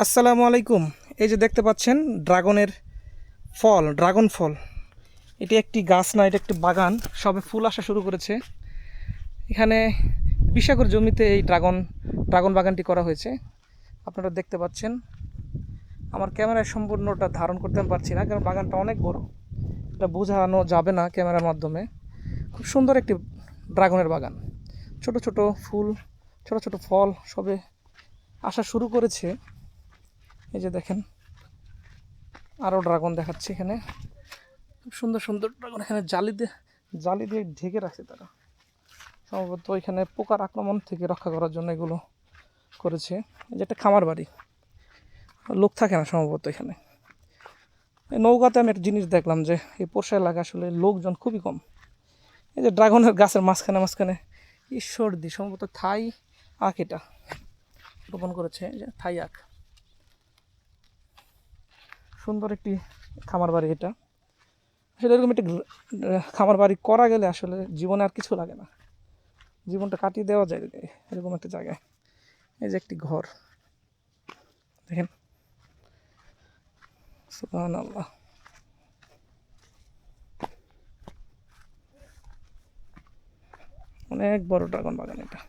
আসসালামু আলাইকুম। এই যে দেখতে পাচ্ছেন ড্রাগন ফল। এটি একটি গাছ না, এটা একটি বাগান। সবে ফুল আসা শুরু করেছে। এখানে 20 একর জমিতে এই ড্রাগন বাগানটি করা হয়েছে। আপনারা দেখতে পাচ্ছেন। আমার ক্যামেরায় সম্পূর্ণটা ধারণ করতে পারছি না, কারণ বাগানটা অনেক বড়। এটা বোঝানো যাবে না ক্যামেরার মাধ্যমে। খুব সুন্দর একটি ড্রাগনের বাগান। ছোট ছোট ফুল, ছোট ছোট ফল সবে আসা শুরু করেছে। এই যে দেখেন, আরও ড্রাগন দেখাচ্ছে এখানে। খুব সুন্দর সুন্দর ড্রাগন। এখানে জালি দিয়ে ঢেকে রাখছে তারা। সম্ভবত এখানে পোকার আক্রমণ থেকে রক্ষা করার জন্য এগুলো করেছে। এই যে একটা খামার বাড়ি, লোক থাকে না সম্ভবত এখানে। এই নৌকাতে আমি একটা জিনিস দেখলাম, যে এই পোরশা এলাকা আসলে লোকজন খুবই কম। এই যে ড্রাগনের গাছের মাঝখানে মাঝখানে ঈশ্বরদী, সম্ভবত থাই আখ এটা রোপণ করেছে। এই যে থাই আখ। সুন্দর একটি খামার বাড়ি এটা। আসলে এরকম একটি খামার বাড়ি করা গেলে আসলে জীবনে আর কিছু লাগে না, জীবনটা কাটিয়ে দেওয়া যায় এরকম একটা জায়গায়। এই যে একটি ঘর দেখেন, সুবহানাল্লাহ। অনেক বড় ড্রাগন বাগান এটা।